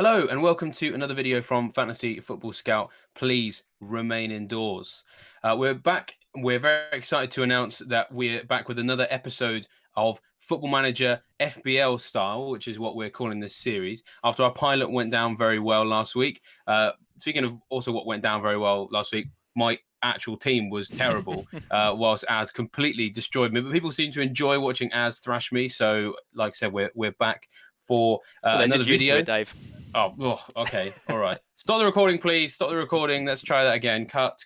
Hello and welcome to another video from Fantasy Football Scout. Please remain indoors. We're back. We're very excited to announce that we're back with another episode of Football Manager FPL style, which is what we're calling this series. After our pilot went down very well last week. Speaking of also what went down very well last week, my actual team was terrible, whilst Az completely destroyed me. But people seem to enjoy watching Az thrash me. So, like I said, we're back for Well, they're another just used to video. it, Dave. Oh, okay. All right. Stop the recording, please. Stop the recording. Let's try that again. Cut.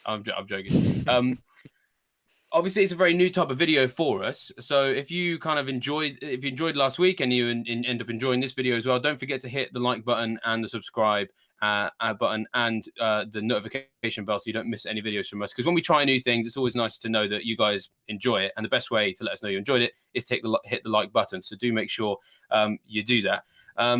I'm joking. Obviously, it's a very new type of video for us. So if you enjoyed last week and you end up enjoying this video as well, don't forget to hit the like button and the subscribe button and the notification bell so you don't miss any videos from us. Because when we try new things, it's always nice to know that you guys enjoy it. And the best way to let us know you enjoyed it is to hit the like button. So do make sure you do that.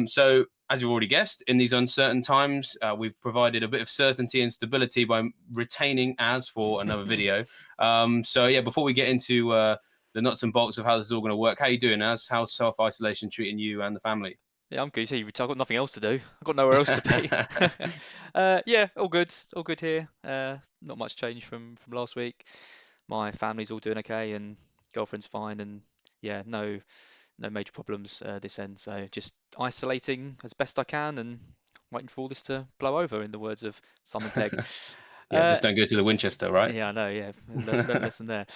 So as you've already guessed, in these uncertain times, we've provided a bit of certainty and stability by retaining Az for another video. So yeah, before we get into the nuts and bolts of how this is all going to work, how you doing, Az? How's self-isolation treating you and the family? Yeah, I'm good. I've got nothing else to do. I've got nowhere else to be. Yeah, all good. All good here. Not much change from last week. My family's all doing okay, and girlfriend's fine, and yeah, no major problems this end. So just isolating as best I can, and waiting for all this to blow over, in the words of Simon Pegg. Yeah, Uh, just don't go to the Winchester, right? yeah, I know. Yeah, learn lesson there.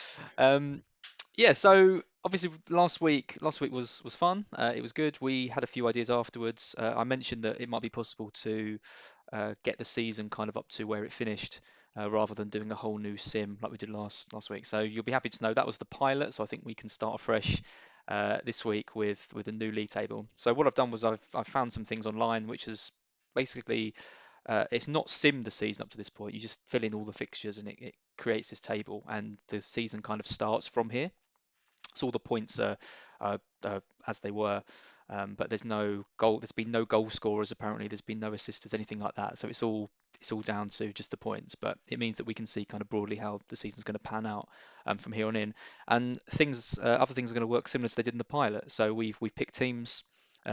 Yeah, so obviously last week was fun. It was good. We had a few ideas afterwards. I mentioned that it might be possible to get the season kind of up to where it finished, rather than doing a whole new sim like we did last week. So you'll be happy to know that was the pilot. So I think we can start afresh this week with a new league table. So what I've done was I've found some things online, which is basically it's not sim the season up to this point. You just fill in all the fixtures and it creates this table, and the season kind of starts from here. So all the points are as they were, but there's no goal. There's been no goal scorers apparently. There's been no assisters, anything like that. So it's all down to just the points. But it means that we can see kind of broadly how the season's going to pan out from here on in. And other things are going to work similar to they did in the pilot. So we've picked teams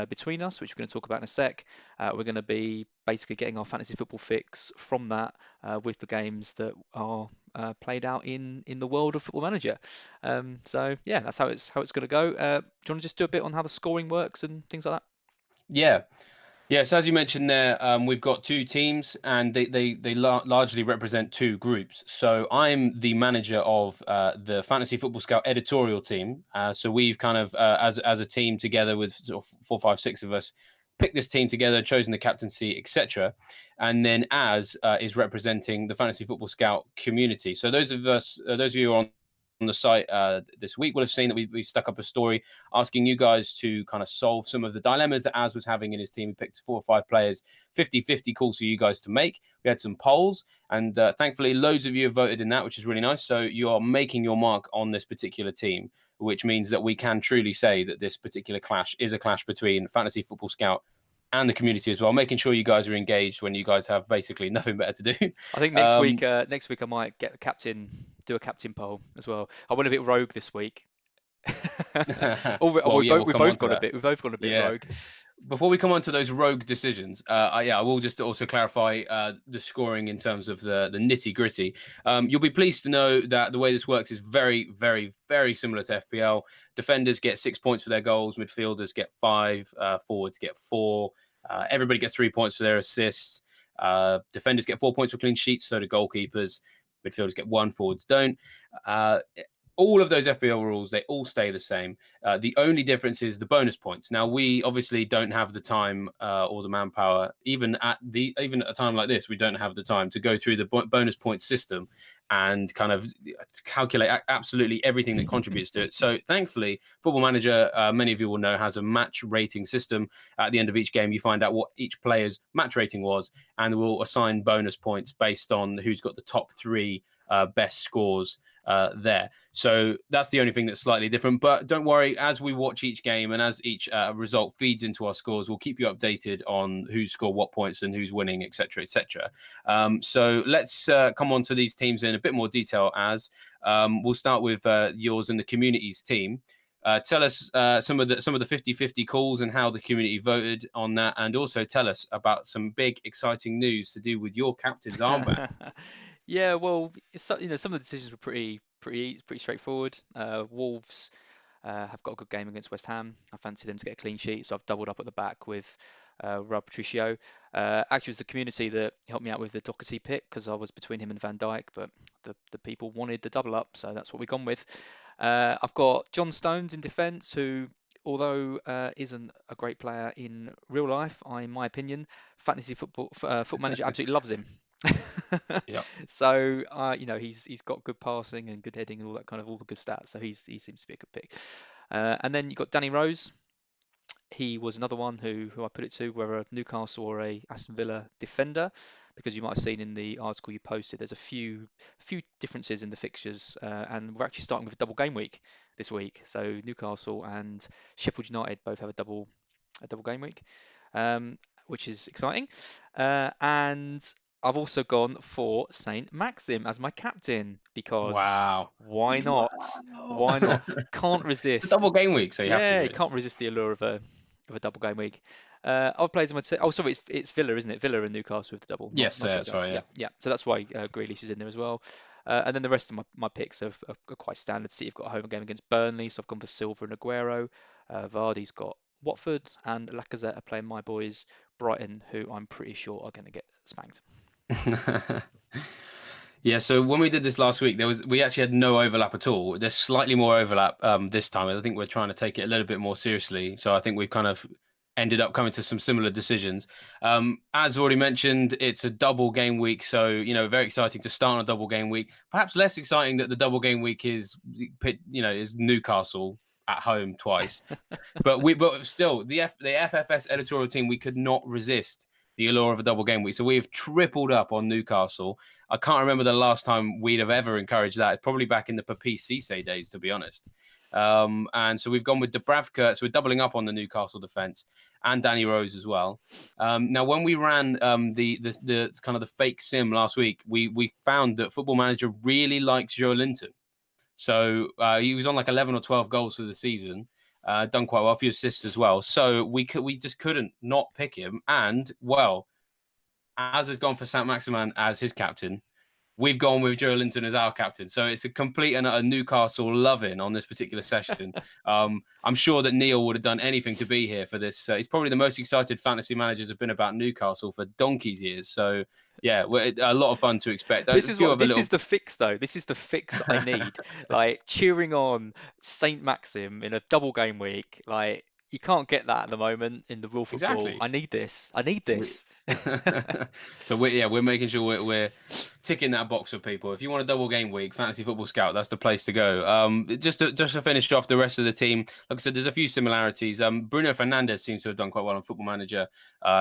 between us, which we're going to talk about in a sec. We're going to be basically getting our fantasy football fix from that, with the games that are played out in the world of Football Manager. So yeah, that's how it's going to go. Do you want to just do a bit on how the scoring works and things like that? Yeah. Yeah, so as you mentioned there, we've got two teams, and they largely represent two groups. So I'm the manager of the Fantasy Football Scout editorial team. So we've kind of, as a team together with sort of 4, 5, 6 of us, picked this team together, chosen the captaincy, etc. And then Az is representing the Fantasy Football Scout community. So those of you who are on the site this week will have seen that we stuck up a story asking you guys to kind of solve some of the dilemmas that Az was having in his team. He picked 4 or 5 players, 50-50 calls for you guys to make. We had some polls, and thankfully loads of you have voted in that, which is really nice. So you are making your mark on this particular team, which means that we can truly say that this particular clash is a clash between Fantasy Football Scout and the community as well, making sure you guys are engaged when you guys have basically nothing better to do. I think next week I might get the captain, do a captain poll as well. I went a bit rogue this week. Well, yeah, We've both gone a bit rogue. Before we come on to those rogue decisions, I will just also clarify the scoring in terms of the nitty gritty. You'll be pleased to know that the way this works is very, very, very similar to FPL. Defenders get 6 points for their goals, midfielders get 5, forwards get 4. Everybody gets 3 points for their assists. Defenders get 4 points for clean sheets, so do goalkeepers. Midfielders get 1, forwards don't. All of those FPL rules, they all stay the same. The only difference is the bonus points. Now, we obviously don't have the time or the manpower, even at a time like this, we don't have the time to go through the bonus point system and kind of calculate absolutely everything that contributes to it. So thankfully, Football Manager, many of you will know, has a match rating system. At the end of each game, you find out what each player's match rating was, and we'll assign bonus points based on who's got the top 3 best scores there. So that's the only thing that's slightly different. But don't worry, as we watch each game and as each result feeds into our scores, we'll keep you updated on who's scored what points and who's winning, etc., etc. So let's come on to these teams in a bit more detail. As we'll start with yours and the community's team. Tell us some of the 50-50 calls and how the community voted on that, and also tell us about some big exciting news to do with your captain's armband. Yeah, well, some of the decisions were pretty straightforward. Wolves have got a good game against West Ham. I fancy them to get a clean sheet, so I've doubled up at the back with Rob Patricio. Actually, it was the community that helped me out with the Doherty pick because I was between him and Van Dijk, but the people wanted the double up, so that's what we've gone with. I've got John Stones in defence, who, although isn't a great player in real life, in my opinion, fantasy football manager absolutely loves him. Yep. So he's got good passing and good heading and all that kind of all the good stats. So he seems to be a good pick. And then you got Danny Rose. He was another one who I put it to, whether a Newcastle or a Aston Villa defender, because you might have seen in the article you posted, there's a few differences in the fixtures, and we're actually starting with a double game week this week. So Newcastle and Sheffield United both have a double game week, which is exciting. And I've also gone for Saint Maxim as my captain because Wow. why not? Wow. Why not? Can't It's a resist. double game week, so you have to Yeah, do you it. can't resist the allure of a double game week. I've played my oh, sorry, it's Villa, isn't it? Villa and Newcastle with the double, Yes, not that's Sheffield. right. Yeah, Yeah. yeah. So that's why Grealish is in there as well. And then the rest of my picks are quite standard. City have got a home game against Burnley, so I've gone for Silva and Aguero. Vardy's got Watford, and Lacazette are playing my boys Brighton, who I'm pretty sure are going to get spanked. Yeah, so when we did this last week, we actually had no overlap at all. There's slightly more overlap this time. I think we're trying to take it a little bit more seriously. So I think we've kind of ended up coming to some similar decisions. As already mentioned, it's a double game week, so very exciting to start on a double game week. Perhaps less exciting that the double game week is Newcastle at home twice. But still, the FFS editorial team, we could not resist the allure of a double game week. So we have tripled up on Newcastle. I can't remember the last time we'd have ever encouraged that. It's probably back in the Papi Cisse days, to be honest. And so we've gone with Dubravka. So we're doubling up on the Newcastle defense and Danny Rose as well. Now, when we ran the kind of the fake sim last week, we found that Football Manager really likes Joe Linton. So he was on like 11 or 12 goals for the season. Done quite well, a few assists as well. So we just couldn't not pick him. And well, as has gone for Saint Maximin as his captain, we've gone with Joe Linton as our captain. So it's a complete and utter Newcastle loving on this particular session. I'm sure that Neil would have done anything to be here for this. He's probably the most excited fantasy managers have been about Newcastle for donkey's years. So yeah, a lot of fun to expect. This is Little. the fix though. This is the fix that I need. Like cheering on Saint Maxim in a double game week. Like you can't get that at the moment in the real football. Exactly. I need this. I need We, this. so we're making sure we're ticking that box for people. If you want a double game week, Fantasy Football Scout, that's the place to go. Just to finish off the rest of the team, like I said, there's a few similarities. Bruno Fernandes seems to have done quite well on Football Manager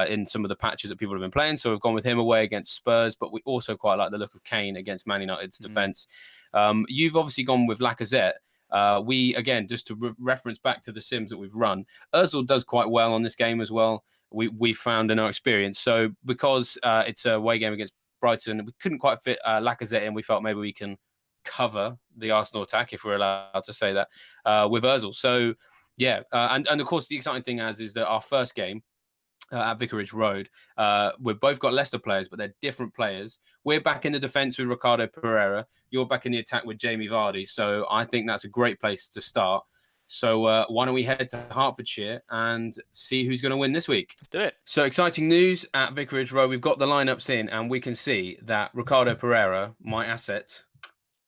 in some of the patches that people have been playing. So we've gone with him away against Spurs, but we also quite like the look of Kane against Man United's defense. You've obviously gone with Lacazette. We again, just to reference back to the sims that we've run, Özil does quite well on this game as well. We found in our experience. So because it's a away game against Brighton, we couldn't quite fit Lacazette in. We felt maybe we can cover the Arsenal attack, if we're allowed to say that, with Özil. So yeah, and of course the exciting thing is that our first game at Vicarage Road, we've both got Leicester players, but they're different players. We're back in the defence with Ricardo Pereira. You're back in the attack with Jamie Vardy. So I think that's a great place to start. So why don't we head to Hertfordshire and see who's going to win this week? Let's do it. So exciting news at Vicarage Road. We've got the lineups in, and we can see that Ricardo Pereira, my asset,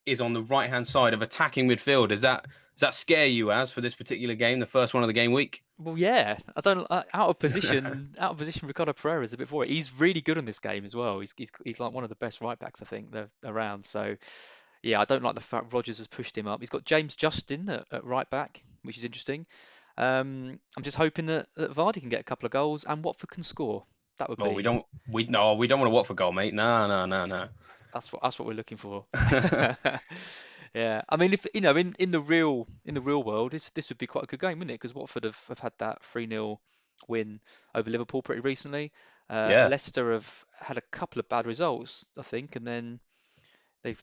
is on the right-hand side of attacking midfield. Does that scare you, as for this particular game, the first one of the game week? Well, yeah. I don't out of position. Out of position. Ricardo Pereira is a bit worried. He's really good on this game as well. He's like one of the best right backs I think they're around. So yeah, I don't like the fact Rodgers has pushed him up. He's got James Justin at right back, which is interesting. I'm just hoping that Vardy can get a couple of goals and Watford can score. That would Oh, be we don't want to Watford goal, mate. No. that's what we're looking for. Yeah, I mean, if in the real world, this would be quite a good game, wouldn't it? Because Watford have had that 3-0 win over Liverpool pretty recently. Yeah. Leicester have had a couple of bad results, I think, and then they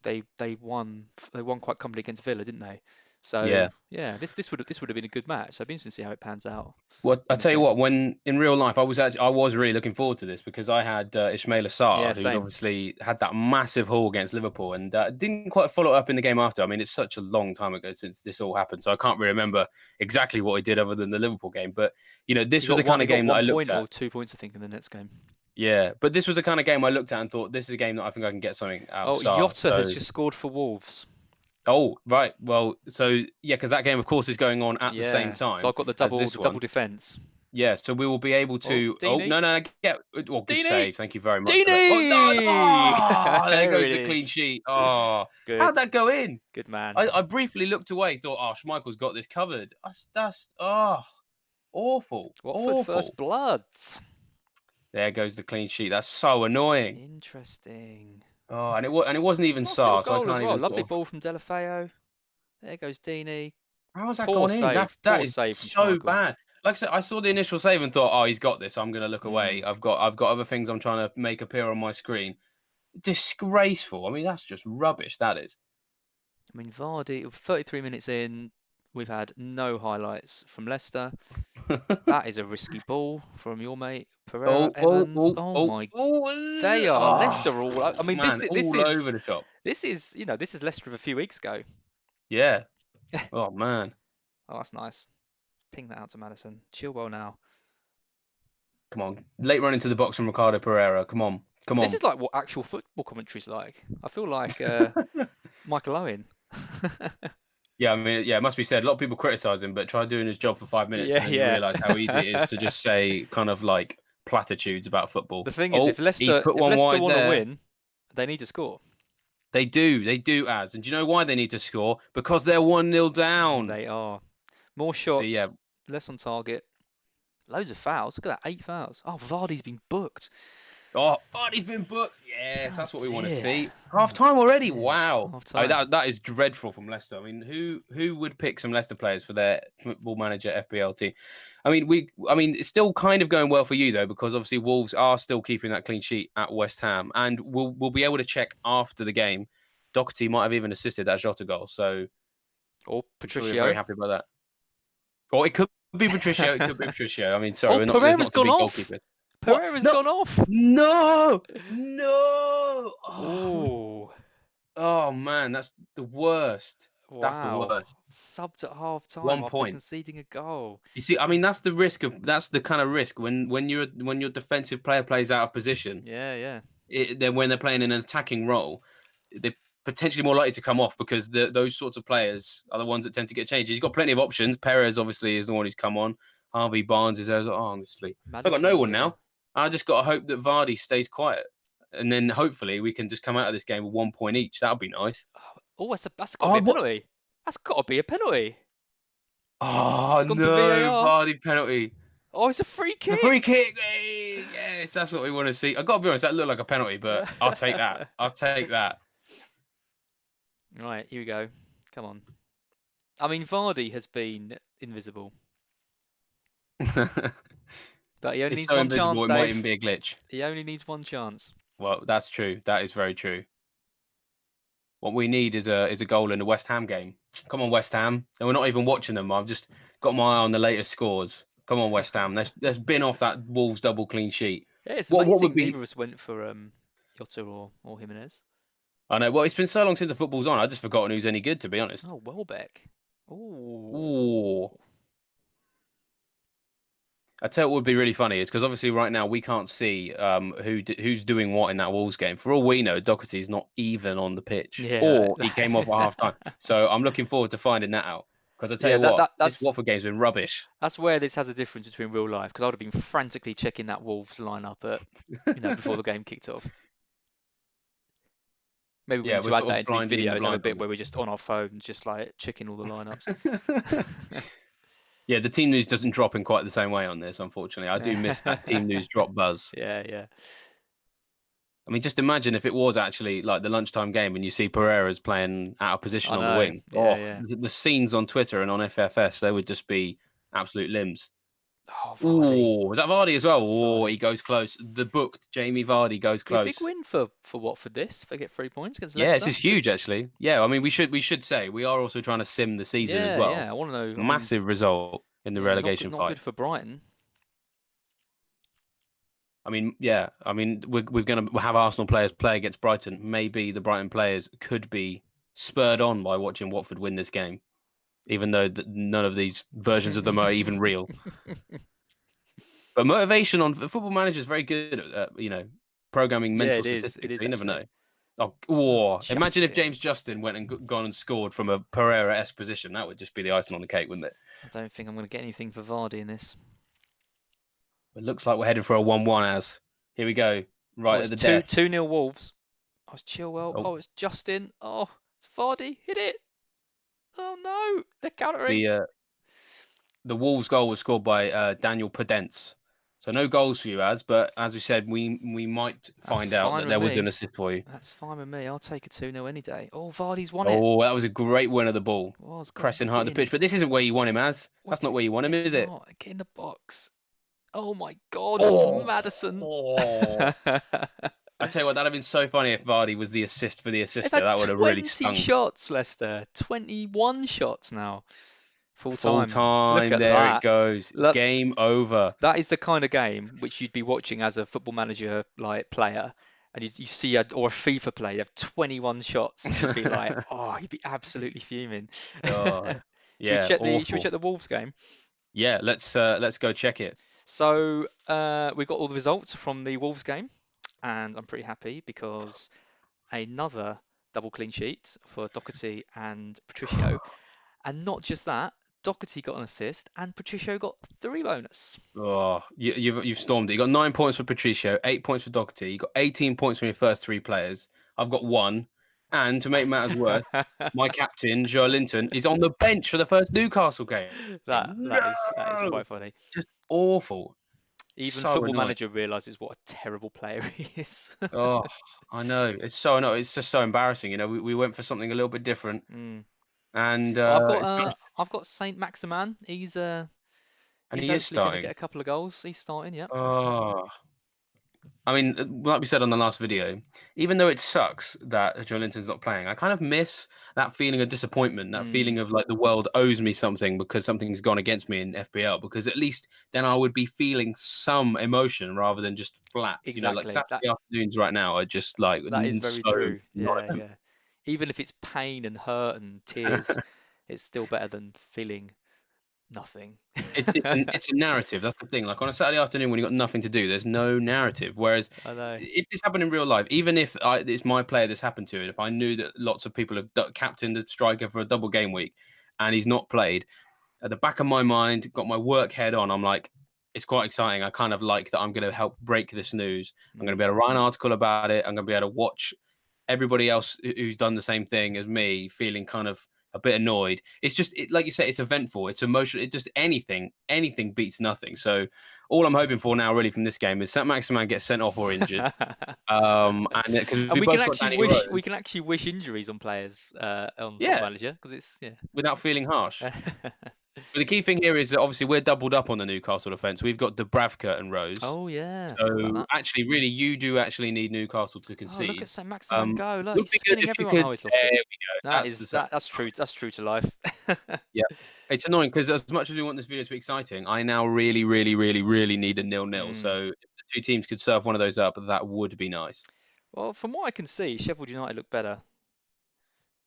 won quite comfortably against Villa, didn't they? So Yeah. yeah, this would have been a good match. So it'd be interesting to see how it pans out Well, I in this tell you game. what, when in real life, I was really looking forward to this because I had Ismail Yeah, Assar, who'd same. obviously had that massive haul against Liverpool, and didn't quite follow up in the game after. I mean, it's such a long time ago since this all happened, so I can't really remember exactly what he did other than the Liverpool game. But He this was got the one. kind He of got game that I one looked point at. or 2 points, I think, in the next game. Yeah, but this was the kind of game I looked at and thought this is a game that I think I can get something out of Oh, Sarr. Jota has So, just scored for Wolves. oh right, well, so yeah, because that game, of course, is going on at the same Yeah. So time I've got the as double this the double one. defense. Yeah, so we will be able Oh, to. Oh Deeney. no, no, yeah. Well, good Deeney. save. Thank you very much for that. Oh no, Deeney! there There goes it the clean is. sheet. Oh, how'd Good. that go in? Good man. I briefly looked away, thought, oh, Schmeichel's got this covered. That's awful, Watford first awful. blood. There goes the clean sheet. That's so annoying. Interesting. Oh, and it wasn't even Nice little Sarr, so I goal as can't well. even Lovely sort of. ball from Delafeo. There goes Deeney. How has that Poor gone in? That save. that Poor is save from so Schmeichel. bad. Like I said, I saw the initial save and thought, oh, he's got this. I'm gonna look away. Mm. I've got other things I'm trying to make appear on my screen. Disgraceful. I mean, that's just rubbish. That is. I mean, Vardy, 33 minutes in, we've had no highlights from Leicester. That is a risky ball from your mate Pereira Oh, oh, Evans. oh, Oh oh, my, oh, they are oh, Leicester all. I mean, man, all over the shop. this is Leicester of a few weeks ago. Yeah. Oh man. Oh, that's nice. Ping that out to Madison. Chilwell now. Come on. Late run into the box from Ricardo Pereira. Come on. Come This on. is like what actual football commentary's like. I feel like Michael Owen. Yeah, I mean, yeah, it must be said. A lot of people criticize him, but try doing his job for 5 minutes Yeah, and then you yeah. realize how easy it is to just say kind of like platitudes about football. The thing is, Oh, he's put If one Leicester wide want to there. win, they need to score. They do, Az. And do you know why they need to score? Because they're 1-0 down. They are. More So shots, yeah, less on target. Loads of fouls. Look at that, 8 fouls. Oh, Vardy's been booked. oh, Vardy's been booked. Yes, Oh that's what we want to dear. see. Half time already. Dear. Wow. Half Oh, time. that is dreadful from Leicester. I mean, who would pick some Leicester players for their Football Manager FPL team? I mean, it's still kind of going well for you though, because obviously Wolves are still keeping that clean sheet at West Ham, and we'll be able to check after the game. Doherty might have even assisted that Jota goal, so Or I'm sure we're Patricio. very happy about that. Or it could be Patricio. It could be Patricio. I mean, sorry, Oh, we're not. There's Pereira's not to gone be off. goalkeepers. What? Pereira's No, gone off. no, no. Oh, Oh, oh man, that's the worst. That's the wow. worst. Subbed at half time 1 after point. conceding a goal. You see, I mean, that's the kind of risk when your defensive player plays out of position. Yeah, yeah. Then when they're playing in an attacking role, they're potentially more likely to come off because those sorts of players are the ones that tend to get changed. He's got plenty of options. Perez obviously is the one who's come on. Harvey Barnes is there. Oh, honestly, so I've got no Madison's one now. I just got to hope that Vardy stays quiet, and then hopefully we can just come out of this game with 1 point each. That would be nice. Oh, that's got to be a What? penalty. That's got to be a penalty. Oh It's gone to no, VAR. Vardy penalty. Oh, it's a free The kick. free kick. Hey, yes, that's what we want to see. I've got to be honest, that looked like a penalty, but I'll take that. I'll take that. Right, here we go. Come on. I mean, Vardy has been invisible, but he only It's needs so one invisible, chance, it might Dave. even be a glitch. He only needs one chance. Well, that's true. That is very true. What we need is a goal in the West Ham game. Come on, West Ham. And we're not even watching them. I've just got my eye on the latest scores. Come on, West Ham. Let's bin off that Wolves double clean sheet. Yeah, it's What amazing would be? neither of us went for Jota or Jimenez. I know. Well, it's been so long since the football's on. I just forgotten who's any good, to be honest. Oh, Welbeck. Ooh. Ooh. I tell you what would be really funny is because obviously right now we can't see who's doing what in that Wolves game. For all we know, Doherty's not even on the pitch, Yeah. or he came off at half time. So I'm looking forward to finding that out. Because I tell you what, this Watford game's been rubbish. That's where this has a difference between real life, because I would have been frantically checking that Wolves lineup before the game kicked off. Maybe we need to add that into these videos, have a bit where we're just on our phones, just like checking all the lineups. Yeah, the team news doesn't drop in quite the same way on this, unfortunately. I do miss that team news drop buzz. Yeah, yeah. I mean, just imagine if it was actually like the lunchtime game and you see Pereira's playing out of position on the wing. Yeah, yeah. The scenes on Twitter and on FFS, they would just be absolute limbs. Oh, Vardy. Oh, was that Vardy as well? That's Oh, Vardy. he goes close. The booked Jamie Vardy goes Be a big close. win for Watford this if they get 3 points against Yeah, this Leicester. is huge 'Cause actually. Yeah, I mean we should say we are also trying to sim the season as yeah, well. yeah, I want to know. I mean, Massive result in the yeah, not good, relegation not fight. good for Brighton. I mean, yeah, I mean we're going to have Arsenal players play against Brighton. Maybe the Brighton players could be spurred on by watching Watford win this game, even though none of these versions of them are even real. But motivation on Football Manager is very good at programming Yeah, mental it is. It statistics. is So you never actually. know. Oh, Oh, imagine if Justin. James Justin went and gone and scored from a Pereira-esque position. That would just be the icing on the cake, wouldn't it? I don't think I'm going to get anything for Vardy in this. It looks like we're headed for a 1-1 as. Here we go. Oh, Right at it's the two death. 2-0 Wolves. Oh, it's Chilwell. Oh, Oh, it's Justin. Oh, it's Vardy. Hit it. Oh no, they're countering. the uh, the Wolves goal was scored by Daniel Podence. So no goals for you, but as we said, we might That's find out fine that with there was an me. assist for you. That's fine with me. I'll take a 2-0 any day. Oh, Vardy's won it. Oh, that was a great win of the ball. Was got Pressing hard at the in. pitch, but this isn't where you want him as. That's not where you want him, It's is it? not. Get in the box. Oh my God, Oh, Madison. oh. I tell you what, that'd have been so funny if Vardy was the assist for the They've assister. had That would have really 20 stung. shots, Leicester. 21 shots now. Full Full time. Look time, at there it that. goes. Look, Game over. that is the kind of game which you'd be watching as a Football Manager like player, and you see or a FIFA player, you have 21 shots, and you'd be like, oh, you'd be absolutely fuming. God. Should we Yeah, check the awful. Wolves game? Yeah, let's go check it. So we got all the results from the Wolves game, and I'm pretty happy because another double clean sheet for Doherty and Patricio, and not just that, Doherty got an assist and Patricio got 3 bonus. Oh, you've stormed it. You got 9 points for Patricio, 8 points for Doherty. You got 18 points from your first three players. I've got one, and to make matters worse, my captain Joe Linton is on the bench for the first Newcastle game. That is No, quite funny. just awful. Even So Football annoying. Manager realizes what a terrible player he is. Oh, I know. It's so annoying. It's just so embarrassing. We went for something a little bit different, Mm. and Well, it's- I've got Saint Maximan. and He's he is hopefully going to starting. get a couple of goals. He's starting, yep. Oh, I mean, like we said on the last video, even though it sucks that Joe Linton's not playing, I kind of miss that feeling of disappointment, that Mm. feeling of like the world owes me something because something's gone against me in FPL. Because at least then I would be feeling some emotion rather than just flat. Like Exactly. Saturday afternoons right now are just like That is very so true. Yeah, non-event. yeah. Even if it's pain and hurt and tears, it's still better than feeling nothing. It's a narrative. That's the thing. Like on a Saturday afternoon when you've got nothing to do, there's no narrative. Whereas I know. if this happened in real life, even if it's my player this happened to, and if I knew that lots of people have captained a striker for a double game week and he's not played, at the back of my mind, got my work head on, I'm like, it's quite exciting. I kind of like that I'm going to help break this news. I'm going to Mm. be able to write an article about it. I'm going to be able to watch everybody else who's done the same thing as me feeling kind of a bit annoyed. It's just like you say, it's eventful, it's emotional. It just anything beats nothing. So all I'm hoping for now, really, from this game is Saint Maximan gets sent off or injured. And because And we both got Danny we Rose, can actually wish injuries on players on Football yeah, Manager because it's without feeling harsh. yeah. But the key thing here is that obviously we're doubled up on the Newcastle defence. We've got Dubravka and Rose. Oh yeah, I forgot about So that. actually, really, you do actually need Newcastle to Oh, look at concede. Saint Maximin go! Look, Would he's be good spinning if you everyone. could. Oh, he's lost There it. we go. That's the That's true. That's true to life. yeah. It's annoying because as much as we want this video to be exciting, I now really, really, really, really need a 0-0. Mm. So if the two teams could serve one of those up, that would be nice. Well, from what I can see, Sheffield United look better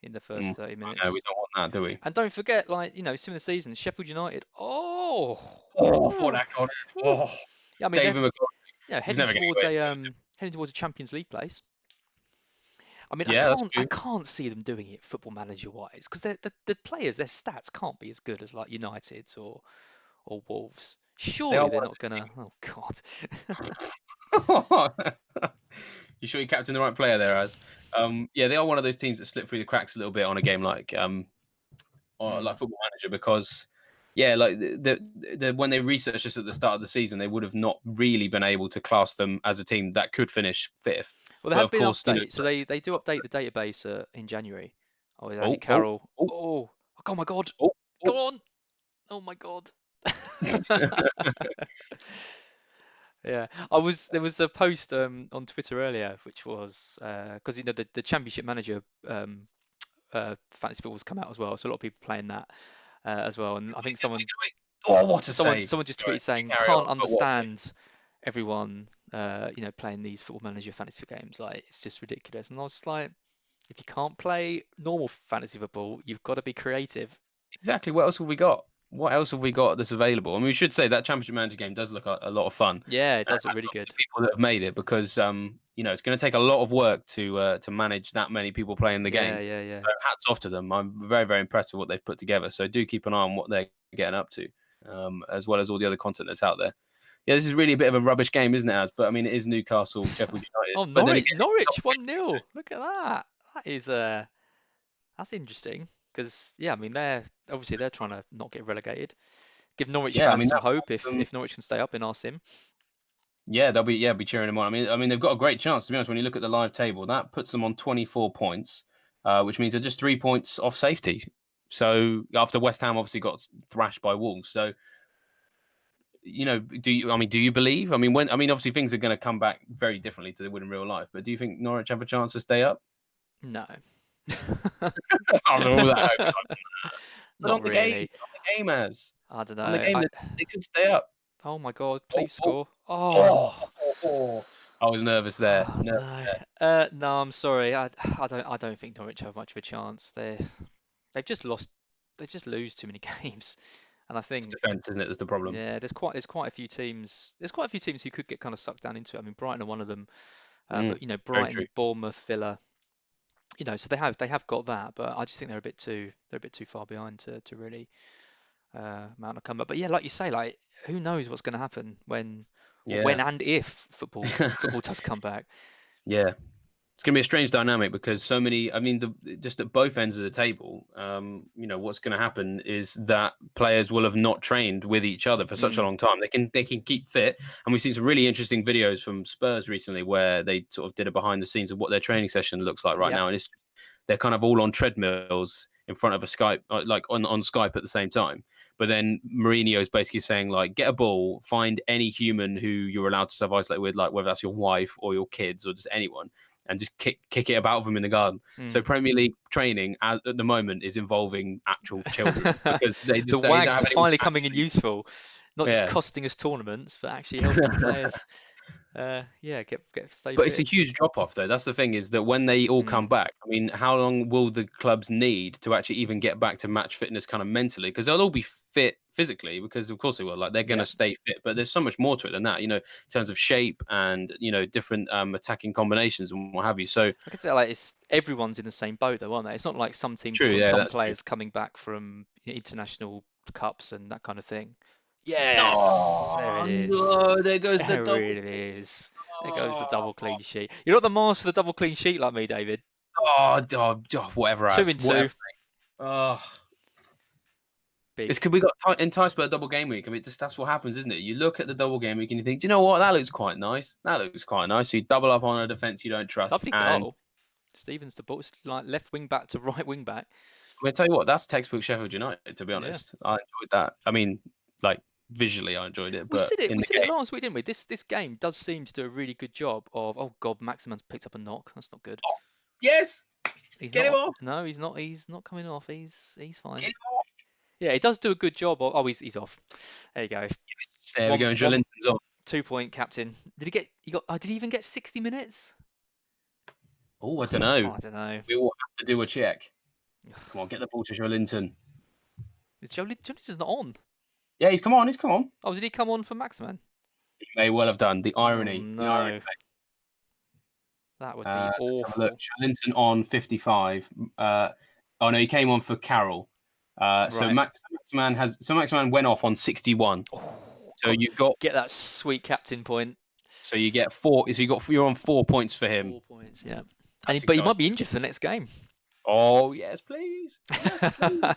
in the first Mm, 30 I know we minutes. don't want that, do we? And don't forget, like, similar season, Sheffield United. Oh, Oh, I thought oh, that got it. oh. Oh, Yeah, I mean they're David McCall. He was heading never going towards to go anywhere. heading towards a Champions League place. I mean, Yeah, that's I true. can't see them doing it Football Manager wise because the players, their stats can't be as good as like United's or Wolves. They are Surely they're one of not gonna. Oh God. the. You sure you captain the right player there, Az? Yeah, they are one of those teams that slip through the cracks a little bit on a game or Mm. like Football Manager because, yeah, like when they researched this at the start of the season, they would have not really been able to class them as a team that could finish fifth. Well, there But has of been an course, update, so they do update the database in January. Oh, with Andy oh, oh, Carroll. oh, Oh my God. oh, Go oh. on. Oh my God. Yeah, there was a post on Twitter earlier, which was because the Championship Manager fantasy football's come out as well, so a lot of people playing that as well. And I think Oh, what a save! someone just Sorry, tweeted saying carry on. can't But what a save. understand everyone playing these Football Manager fantasy games. Like it's just ridiculous. And I was just like, if you can't play normal fantasy football, you've got to be creative. Exactly. What else have we got? What else have we got that's available? I mean, we should say that Championship Manager game does look a lot of fun. Yeah, it does look Hats really off to good. the people that have made it because it's going to take a lot of work to manage that many people playing the Yeah, game. yeah, yeah. So hats off to them. I'm very, very impressed with what they've put together. So do keep an eye on what they're getting up to, as well as all the other content that's out there. Yeah, this is really a bit of a rubbish game, isn't it, Az? But I mean, it is Newcastle, Sheffield United. Oh, But then Norwich 1-0. Look at that. That is that's interesting because yeah, I mean they're trying to not get relegated. Give Norwich yeah, I fans mean some that. hope if Norwich can stay up in our sim. Yeah, they'll be cheering them on. I mean, they've got a great chance to be honest. When you look at the live table, that puts them on 24 points, which means they're just 3 points off safety. So after West Ham obviously got thrashed by Wolves, so do you believe? I mean, obviously things are going to come back very differently to they would in real life. But do you think Norwich have a chance to stay up No. after all that? But Not really. on the game, as I don't on the know. game, they could stay up. Oh my God, Oh, please oh, score. oh, Oh, oh, oh. I was nervous there. oh Nervous no. there. No, I'm sorry. I don't think Norwich have much of a chance. They've just lost. They just lose too many games, and I It's think defense, isn't it? That's the problem. yeah, there's quite a few teams. There's quite a few teams who could get kind of sucked down into it. I mean, Brighton are one of them, but Very true. Brighton, Bournemouth, Villa, so they have got that, but I just think they're a bit too far behind to really mount a comeback. But yeah, like you say, like who knows what's going to happen when Yeah. and if football does come back. Yeah. It's going to be a strange dynamic because so many, I mean, just at both ends of the table, what's going to happen is that players will have not trained with each other for such a Mm, long time. They can keep fit. And we've seen some really interesting videos from Spurs recently where they sort of did a behind the scenes of what their training session looks like right yep. now. And they're kind of all on treadmills in front of a Skype, like on Skype at the same time. But then Mourinho is basically saying, like, get a ball, find any human who you're allowed to self-isolate with, like whether that's your wife or your kids or just anyone, and just kick it about them in the garden. So Mm. Premier League training at the moment is involving actual children because they The don't wags have are anyone finally to coming in actually. useful, not just Yeah. costing us tournaments, but actually helping players. Get stay But it's a fit. huge drop off, though. That's the thing is that when they all come Mm, back, I mean, how long will the clubs need to actually even get back to match fitness kind of mentally? Because they'll all be fit physically, because of course they will. Like they're going yeah. to stay fit, but there's so much more to it than that, in terms of shape and different attacking combinations and what have you. So I guess like everyone's in the same boat though, aren't they? It's not like some teams have true, got yeah, some that's true. players coming back from international cups and that kind of thing. Yes, there it Oh is. no, there goes the There double. it is. There goes the double Oh, clean sheet. You're not the master for the double clean sheet like me, David. whatever, Two as in whatever. two. Oh, it's Big. because we got enticed by a double game week. I mean, that's what happens, isn't it? You look at the double game week and you think, do you know what? That looks quite nice. That looks quite nice. So you double up on a defense you don't trust. Lovely And goal. Stevens to ball, like left wing back to right wing back. I'm going to tell you what, that's textbook Sheffield United, to be Yeah. honest. I enjoyed that. I mean, like, visually, I enjoyed it. We But said it. in We the said it game, last week, didn't we? This game does seem to do a really good job of. Oh God, Maximan's picked up a knock. That's not good. yes, He's get him not. off. No, he's not. He's not coming off. He's fine. Get him off. Yeah, it does do a good job of. Oh, he's off. There you go. There we go. And Joelinton's on. 2 point captain. Did he get? He got. Did he even get 60 minutes? Oh, I don't Oh, know. I don't know. We will have to do a check. Come on, get the ball to Joelinton. Is Jolinton's not on? Yeah, he's come on. Oh, did he come on for Maximan? He may well have done. The Oh irony. The irony. no, that would be Let's have a look. awful. Joelinton on 55. Oh no, he came on for Carroll. So Right. Maximan went off on 61. Oh, So you've got get that sweet captain point. so you get 4. So you're on 4 points for him. 4 points. Yeah. That's But he might exciting. be injured for the next game. Oh yes, please. Yes, please.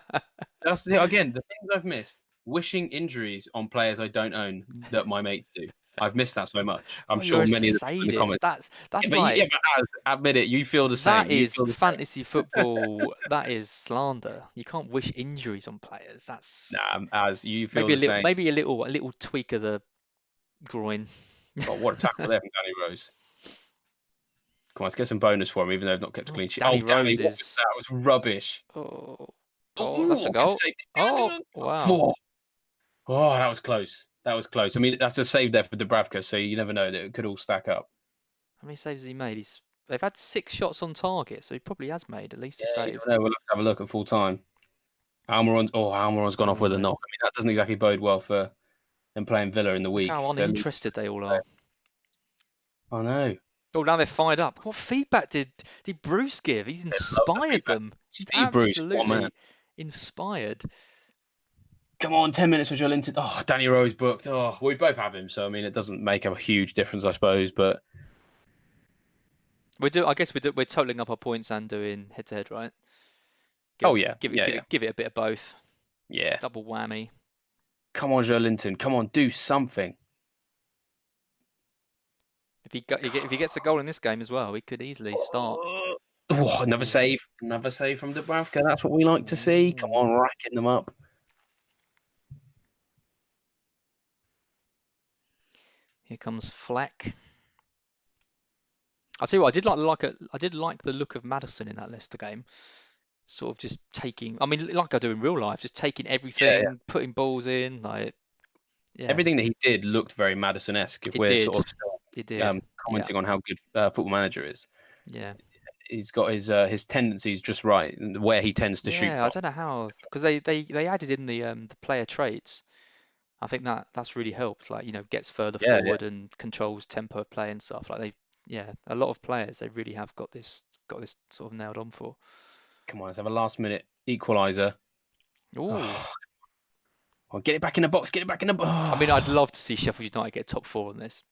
That's again the things I've missed. Wishing injuries on players I don't own that my mates do. I've missed that so much. I'm Oh, you're sure a many of the people in the sadist. comments. That's Yeah, like but admit it, you feel the that same. You is feel the same. fantasy football. That is slander. You can't wish injuries on players. That's Nah, as you feel the same. maybe a little tweak of the groin. Oh, what a tackle there from Danny Rose. Come on, let's get some bonus for him, even though they've not kept a Oh, clean sheet. Danny Oh, Danny, Rose what was is. that? It was rubbish. Oh, oh, that's a Oh, good goal. save. Oh, wow. Oh, oh, that was close. That was close. I mean, that's a save there for Dubravka, so you never know that it could all stack up. How many saves has he made? They've had 6 shots on target, so he probably has made at least a Yeah, you save. never know. We'll have to have a look at full time. Almiron's gone off with a Oh, knock. I mean, that doesn't exactly bode well for them playing Villa in the look week. how uninterested they all are. I know. Oh, now they're fired up. What feedback did Bruce give? He's They love the inspired feedback. them. He's Steve Bruce, what a man. absolutely inspired. Come on, 10 minutes for Joelinton. Oh, Danny Rose booked. Oh, we both have him, so I mean, it doesn't make a huge difference, I suppose. But I guess we're totaling up our points and doing head to head, right? oh yeah, Give yeah, it a bit of both. yeah. Double whammy. Come on, Joelinton. Come on, do something. If he gets a goal in this game as well, he could easily start. Oh, another save. Another save from Dubravka. That's what we like to see. Come on, racking them up. Here comes Fleck. I'll tell you what, I did like the look of Maddison in that Leicester game. Sort of just taking, I mean, like I do in real life, just taking Yeah. everything, putting balls in, like, yeah, Everything that he did looked very Maddison-esque. If it we're did. sort of still, It did. Yeah, commenting on how good Football Manager is, yeah. he's got his tendencies just right, and where he tends to shoot Yeah, I from. don't know how, because they added in the player traits. I think that's really helped. Like, gets further Yeah, yeah. forward and controls tempo of play and stuff. Like a lot of players they really have got this sort of nailed on for. Come on, let's have a last-minute equaliser. Ooh. Oh, get it back in the box. Get it back in the box. I mean, I'd love to see Sheffield United get top 4 on this.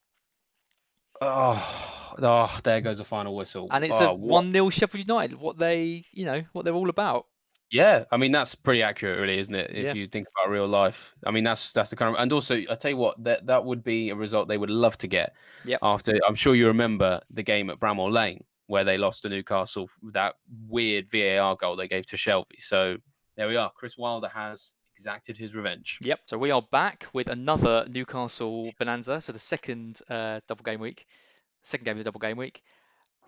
There goes the final whistle. And it's a 1-0 Sheffield United. What they're all about. Yeah, I mean that's pretty accurate, really, isn't it? If Yeah. you think about real life, I mean that's the kind of, and also I tell you what, that would be a result they would love to get. Yep. After, I'm sure you remember the game at Bramall Lane where they lost to Newcastle, that weird VAR goal they gave to Shelby. So there we are. Chris Wilder has exacted his revenge. Yep. So we are back with another Newcastle bonanza. So the second double game week, second game of the double game week.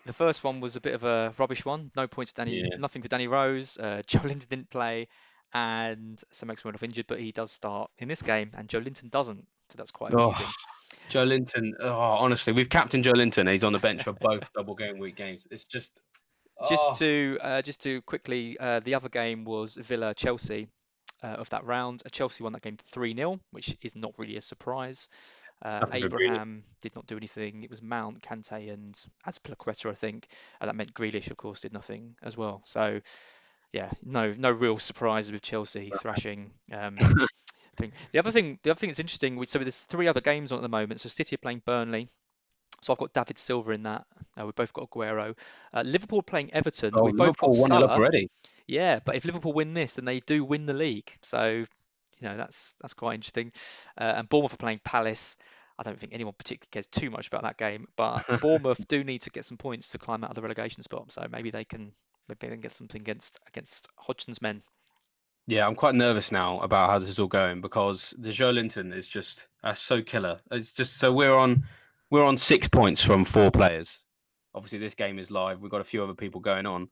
The first one was a bit of a rubbish one. No points, nothing for Danny Rose. Joelinton didn't play, and Sam Max went off injured, but he does start in this game, and Joelinton doesn't. So that's quite amusing. Joelinton. Oh, honestly, we've captained Joelinton. He's on the bench for both double game week games. It's just. Just to quickly, the other game was Villa Chelsea of that round. Chelsea won that game 3-0, which is not really a surprise. Abraham did not do anything. It was Mount, Kante, and Azpilicueta, I think. And that meant Grealish, of course, did nothing as well. So, yeah, no real surprise with Chelsea thrashing. Thing. The other thing that's interesting. So there's 3 other games on at the moment. So City are playing Burnley. So I've got David Silva in that. We've both got Aguero. Liverpool playing Everton. Oh, We've both got 1-0 Salah. up already. Yeah, but if Liverpool win this, then they do win the league. So, that's quite interesting. And Bournemouth are playing Palace. I don't think anyone particularly cares too much about that game, but Bournemouth do need to get some points to climb out of the relegation spot. So maybe they can get something against Hodgson's men. Yeah, I'm quite nervous now about how this is all going because the Joelinton is just so killer. It's just so we're on 6 points from 4 players. Obviously, this game is live. We've got a few other people going on.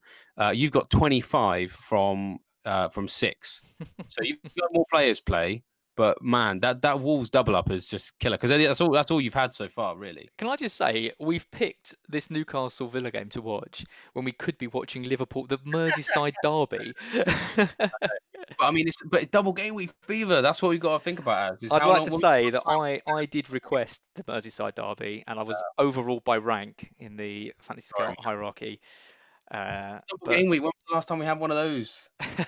You've got 25 from 6, so you've got more players play. But man, that Wolves double up is just killer because that's all you've had so far, really. Can I just say we've picked this Newcastle Villa game to watch when we could be watching Liverpool, the Merseyside derby. But I mean, it's double game week fever. That's what we've got to think about. I'd like to say that I did request the Merseyside derby, and I was overruled by rank in the fantasy scout hierarchy. Double But game week. When was the last time we had one of those?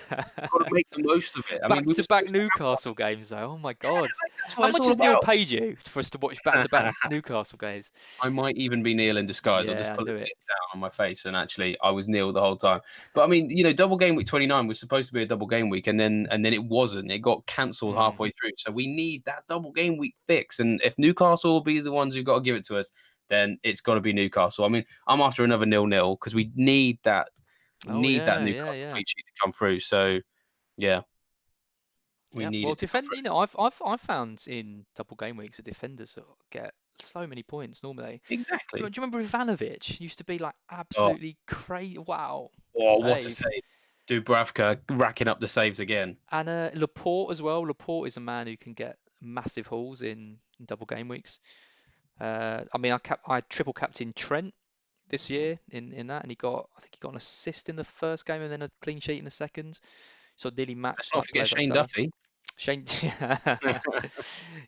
Got to make the most of it. I mean, we were back-to-back supposed to have one. Newcastle games, though. Oh my God. That's How what it's much all has Neil about. paid you for us to watch back-to-back Newcastle games? I might even be Neil in disguise. I'll just Yeah, I pull knew a it. tip down on my face, and actually, I was Neil the whole time. But I mean, double game week 29 was supposed to be a double game week, and then it wasn't. It got cancelled Mm. halfway through. So we need that double game week fix. And if Newcastle will be the ones who've got to give it to us, then it's got to be Newcastle. I mean, I'm after another 0-0 because we need that. We Oh need that yeah, yeah, Newcastle yeah. clean sheet to come through. So yeah, we Yeah. need Well, it to come defend. through. I've found in double game weeks that defenders get so many points normally. Do you Exactly. remember Ivanovic used to be like Oh, absolutely crazy? Wow, what a save. save! Dubravka racking up the saves again. And Laporte as well. Laporte is a man who can get massive hauls in double game weeks. I mean, I triple captain Trent this year in that, and I think he got an assist in the first game and then a clean sheet in the second. So nearly Let's matched not like forget players like Shane Salah. Duffy. Shane,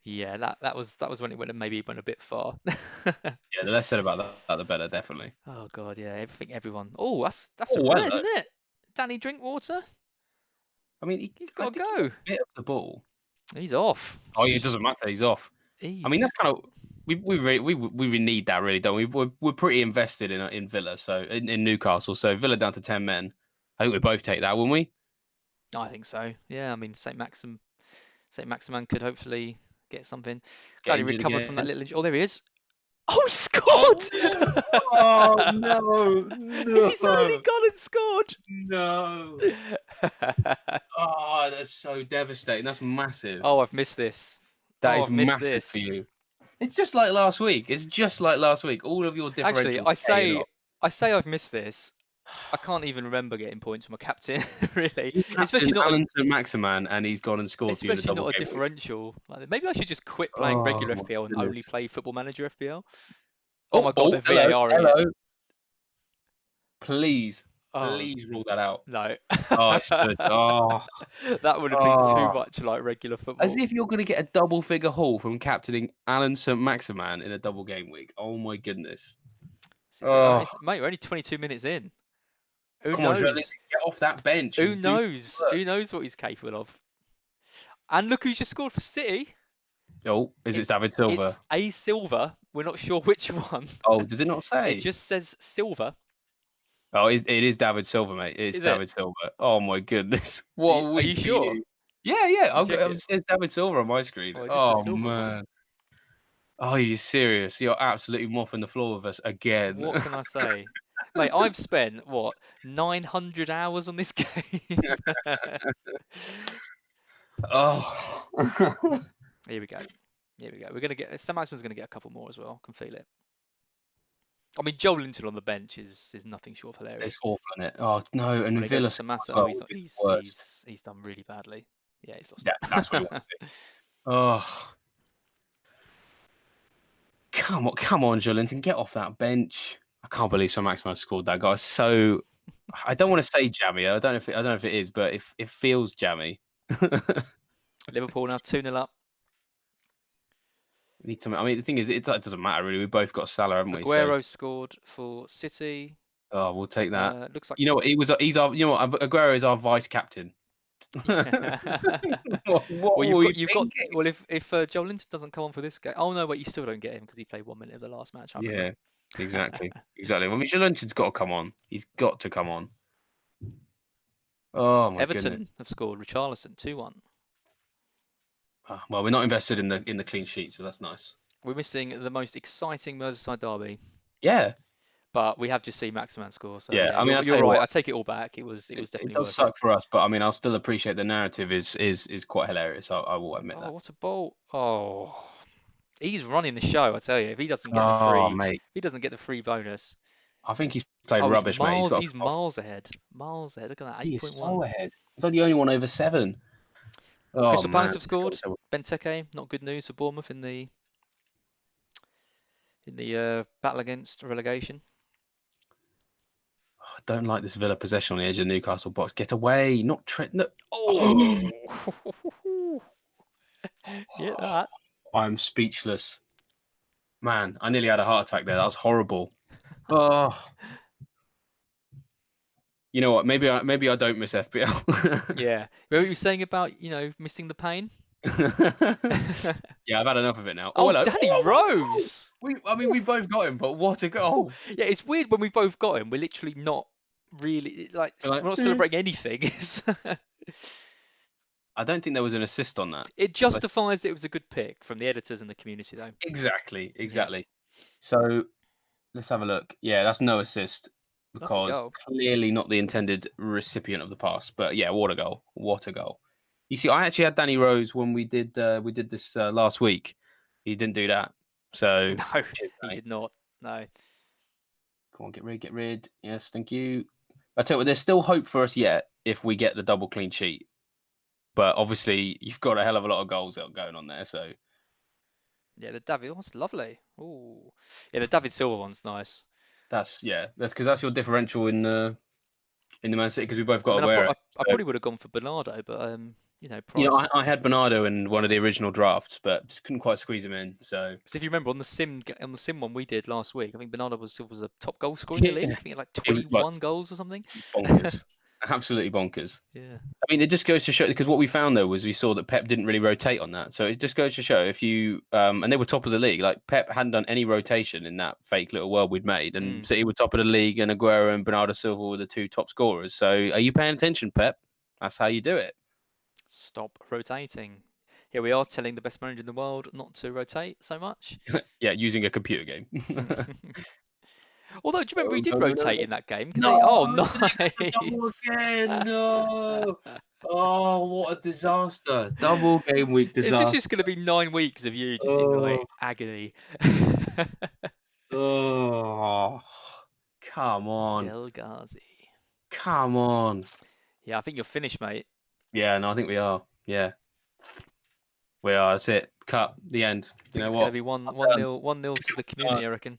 yeah, that was when it maybe went a bit far. Yeah, the less said about that, the better, definitely. Oh God, yeah, everyone. Oh, that's a Oh, red, hello. isn't it? Danny Drinkwater, I mean, he's I got to think he got go. a bit of the ball. He's off. Oh, yeah, it doesn't matter. He's off. I mean, that's He's kind of we really need that, really, don't we? We're pretty invested in Villa, so in Newcastle. So Villa down to 10 men. I think we both take that, wouldn't we? I think so. Yeah, I mean Saint Maximan could hopefully get something. Get Glad he injured recovered from that again. little injury. Oh, there he is. Oh, he scored! Oh, oh no, He's only no, gone and scored. no. Oh, that's so devastating. That's massive. Oh, I've missed this. That Oh, is I've missed massive for this. you. It's just like last week. It's just like last week. All of your Actually, differentials paying off. I say I've missed this. I can't even remember getting points from a captain, really. You Especially captain not a Alan St Maximan, and he's gone and scored for you in a especially double not a game week. differential. Like, maybe I should just quit playing Oh regular my FPL and only goodness. play Football Manager FPL. Oh Oh, my God, they're hello, VARing it. hello. Please, Oh please rule that out. no. Oh, I stood. Oh, That would have been too oh. much like regular As football. if you're going to get a double figure haul from captaining Alan St Maximan in a double game week. Oh my goodness. Oh, Mate, we're only 22 minutes in. Who come on, Joe, knows? get off that bench Who and do knows? work. Who knows what he's capable of? And look who's just scored for City. Oh, is it David It's Silva? a Silver. We're not sure which one. Oh, does it not It say? just says Silver. Oh, it is David Silva, mate. It's Is it? David Silva. Oh my goodness. What a Are week you for sure? you. Yeah, yeah. You check It it. says David Silva on my screen. Oh, it just says Oh Silver, mate. man. Oh, you serious? You're absolutely mopping the floor with us again. What can I say? Mate, I've spent, what, 900 hours on this game? Oh. Here we go. Here we go. We're gonna get Sam Maximan's gonna get a couple more as well. I can feel it. I mean, Joel Linton on the bench is nothing short of hilarious. It's awful, isn't it? Oh no, When and he goes Villa to Samata, well, oh, would be the worst. he's done really badly. Yeah, he's lost Yeah, that's what he it. wants to see. Oh, come on, Joelinton, get off that bench. I can't believe Sir Maximan scored that guy. So I don't want to say jammy. I don't know if it is, but it feels jammy. Liverpool now 2-0 up. We need to. I mean, the thing is, it doesn't matter really. We both got Salah, haven't we? So Aguero scored for City. we'll take that. Looks like You know what? He's our. You know what? Aguero is our vice captain. What well, were you you've got thinking? well if Joel Linton doesn't come on for this game. Oh no, but you still don't get him because he played 1 minute of the last match. I remember. Yeah, exactly. I mean, Joelinton's got to come on. He's got to come on. Oh my Everton goodness. have scored. Richarlison 2-1. Well, we're not invested in the clean sheet, so that's nice. We're missing the most exciting Merseyside derby, Yeah, but we have just seen Maximan score. So yeah. yeah, I mean, you're you right. what, I take it all back. It was it definitely does worth it. suck for us, but I mean, I'll still appreciate the narrative is quite hilarious. I will admit Oh, that. what a ball! Oh, he's running the show. I tell you, if he doesn't get Oh, mate, if he doesn't get the free bonus, I think he's played oh, rubbish, mate. He's got he's miles ahead. Miles ahead. Look at that, he is 8.1. so ahead. He's like the only one over 7. Oh Crystal man, Palace have scored. Benteke, not good news for Bournemouth in the battle against relegation. I don't like this Villa possession on the edge of the Newcastle box. Get away, not Trent. No. Oh, get that. I'm speechless. Man, I nearly had a heart attack there. That was horrible. Oh, You know what? Maybe I don't miss FPL. Yeah. Remember what you were saying about, missing the pain? Yeah, I've had enough of it now. Oh, Oh, hello. Danny Oh, Rose! we both got him, but what a goal! Yeah, it's weird when we both got him. We're literally not really We're we're like, not celebrating anything. I don't think there was an assist on that. It But justifies that it was a good pick from the editors and the community, though. exactly, Yeah, exactly. So let's have a look. Yeah, that's no assist lovely because goal. clearly not the intended recipient of the pass. But yeah, what a goal! What a goal! You see, I actually had Danny Rose when we did this last week. He didn't do that. So No, cheers, he Danny. did not. No. Come on, get rid, get rid. Yes, thank you. I tell you what, there's still hope for us yet if we get the double clean sheet. But obviously, you've got a hell of a lot of goals going on there. So Yeah, the David, oh, that's lovely. Ooh. Yeah, the David Silva one's nice. that's because that's your differential in the Man City because we both I got mean, to wear it. I So, probably would have gone for Bernardo, but I, price. I had Bernardo in one of the original drafts, but just couldn't quite squeeze him in. So Because if you remember on the sim one we did last week, I think Bernardo was the top goal scorer in the league. yeah, I think he had like it was like 21 goals or something. bonkers, absolutely bonkers. Yeah. I mean, it just goes to show because what we found though was we saw that Pep didn't really rotate on that. So it just goes to show if you and they were top of the league. Like Pep hadn't done any rotation in that fake little world we'd made, and City were top of the league, and Aguero and Bernardo Silva were the two top scorers. So are you paying attention, Pep? That's how you do it. Stop rotating. Here we are telling the best manager in the world not to rotate so much. Yeah, using a computer game. Although, do you remember he Oh, did no, no, no, rotate no. in that game? Because oh, No, the double nice. again. No. Oh, what a disaster. Double game week It's disaster. just going to be 9 weeks of you just in like Oh, agony. oh, come on. El Ghazi. Come on. Yeah, I think you're finished, mate. Yeah, no, I think we are. Yeah, we are. That's it. Cut. The end. I You think know it's going to what? be I'm done. 1-0 to the community, I reckon.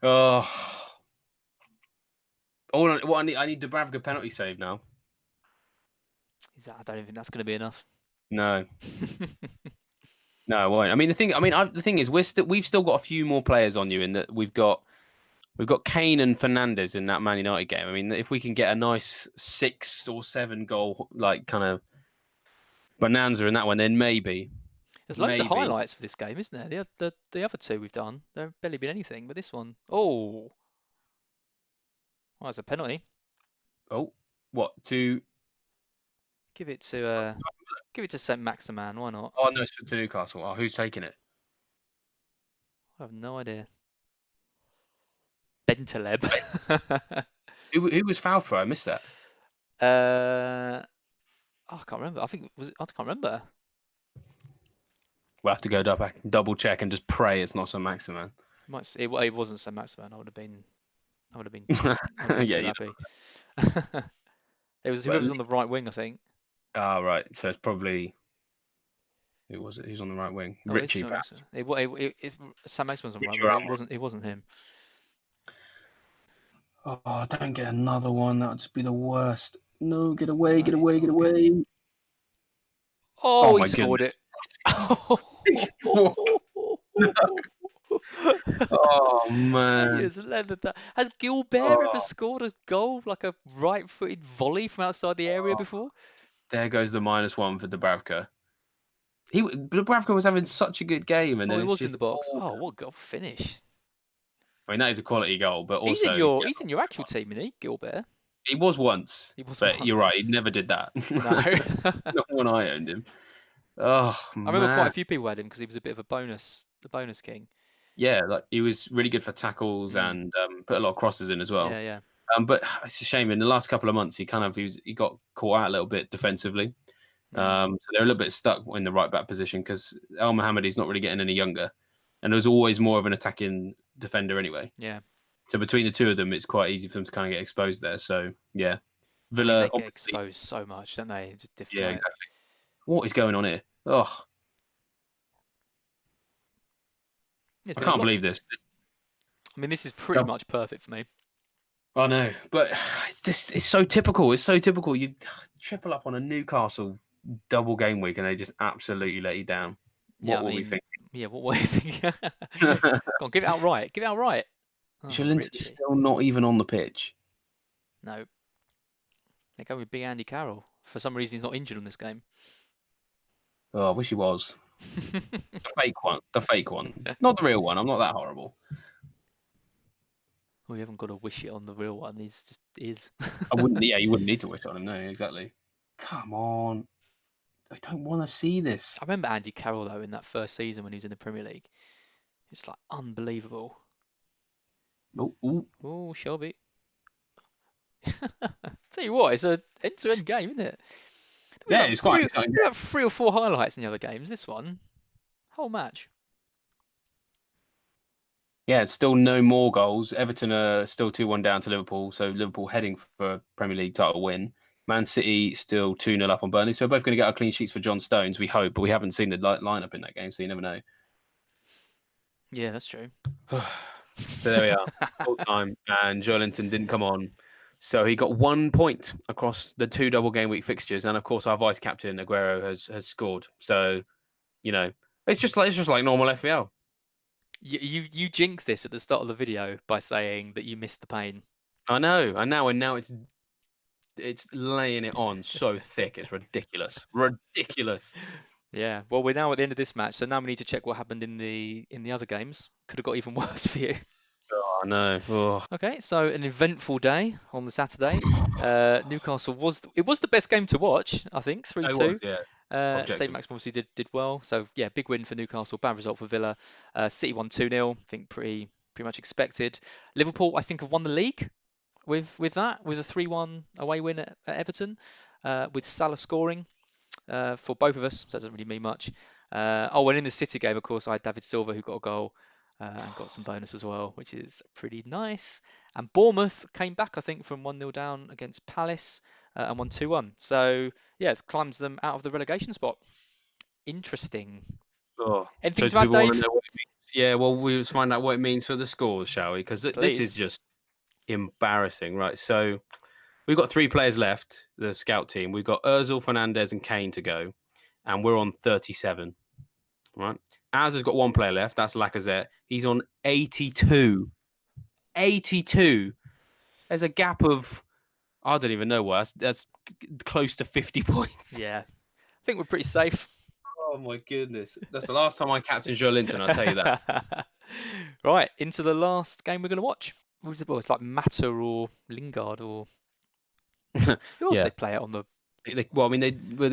Oh. I need Dubravka penalty save now. I don't even think that's going to be enough. No. No, it won't. I mean, the thing is, we've still got a few more players on you in that we've got Kane and Fernandes in that Man United game. I mean, if we can get a nice 6 or 7 goal like kind of bonanza in that one, then maybe. There's loads of highlights for this game, isn't there? The other two we've done, there've barely been anything, but this one, oh, it's a penalty. Oh, what to? Give it to Saint Maximan. Why not? Oh no, it's to Newcastle. Oh, who's taking it? I have no idea. Bentaleb. Who was fouled for? I missed that. I can't remember. I can't remember. We'll have to go back, double check, and just pray it's not some Maximan. It wasn't Saint Maximan. I would have been Yeah, too happy. It was whoever's on the right wing, I think. Ah, right. So it's probably who was it? Who's on the right wing? Richie, perhaps. Sam Maximan's on the right Richie wing. It wasn't him. Oh, don't get another one. That would just be the worst. No, get away, No, get away, it's get all good. away. Oh, my he scored goodness. it. Oh, He man. has leathered that. Has Gilbert ever Oh, scored a goal, like a right-footed volley from outside the area before? there goes the -1 for Dubravka. Dubravka was having such a good game, and Oh, then he it's was in the just. box. Oh, what goal finish! I mean, that is a quality goal, but He's in also your actual team, isn't he, Gilbert? he was once. He was But you're once. right, he never did that. No. Not when I owned him. Oh, I remember quite man. a few people had him because he was a bit of the bonus king. Yeah, like he was really good for tackles Mm. and put a lot of crosses in as well. Yeah, yeah. But it's a shame in the last couple of months he got caught out a little bit defensively. So they're a little bit stuck in the right back position because El Mohammedi's not really getting any younger, and there's always more of an attacking defender anyway. Yeah. So between the two of them, it's quite easy for them to kind of get exposed there. So yeah, I mean, Villa they get exposed so much, don't they? It's a different Yeah, way. exactly. What is going on here? Oh, I can't believe this. I mean, this is pretty much perfect for me. I know, but it's so typical. It's so typical. You triple up on a Newcastle double game week, and they just absolutely let you down. What were we thinking? Yeah, what were you thinking? Go on, give it out right. Give it out right. Oh, Joelinton is Richie. still not even on the pitch. No, they go with Big Andy Carroll. For some reason, he's not injured on this game. Oh, I wish he was. The fake one. The fake one. Not the real one. I'm not that horrible. We haven't got to wish it on the real one. He's just is. I wouldn't. Yeah, you wouldn't need to wish on him. No, exactly. Come on. I don't want to see this. I remember Andy Carroll though in that first season when he was in the Premier League. It's like unbelievable. Oh, ooh. Oh, Shelby. Tell you what, it's a end-to-end game, isn't it? Yeah, it's quite exciting. We have 3 or 4 highlights in the other games. This one, whole match. Yeah, it's still no more goals. Everton are still 2-1 down to Liverpool, so Liverpool heading for a Premier League title win. Man City still 2-0 up on Burnley, so we're both going to get our clean sheets for John Stones, we hope, but we haven't seen the lineup in that game, so you never know. Yeah, that's true. So there we are, full time, and Joelinton didn't come on. So he got 1 point across the 2 double game week fixtures, and of course our vice captain Aguero has scored. So, you know, it's just like normal FPL. You jinxed this at the start of the video by saying that you missed the pain. I know, and now it's laying it on so thick, it's ridiculous. Ridiculous. Yeah. Well, we're now at the end of this match, so now we need to check what happened in the other games. Could have got even worse for you. Oh no. Oh. Okay, so an eventful day on the Saturday. Newcastle was the best game to watch, I think, 3-2. It was, yeah. St. Maximin obviously did well. So yeah, big win for Newcastle, bad result for Villa. City won 2-0, I think pretty much expected. Liverpool, I think, have won the league with a 3-1 away win at Everton, with Salah scoring for both of us. So that doesn't really mean much. And in the City game, of course, I had David Silva who got a goal. And got some bonus as well, which is pretty nice. And Bournemouth came back, I think, from 1-0 down against Palace and won 2-1. So, yeah, climbs them out of the relegation spot. Interesting. Oh. Anything So to add, people want to Dave? know what it means. Yeah, well, we'll just find out what it means for the scores, shall we? Because this is Please. just embarrassing, right? So we've got 3 players left, the scout team. We've got Ozil, Fernandez, and Kane to go, and we're on 37. Right? Ours has got 1 player left. That's Lacazette. He's on 82. 82. There's a gap of, I don't even know what. That's close to 50 points. Yeah. I think we're pretty safe. Oh my goodness. That's the last time I captained Joelinton, I'll tell you that. Right, into the last game we're going to watch. Well, it's like Mata or Lingard or who else Yeah. they play it on the. They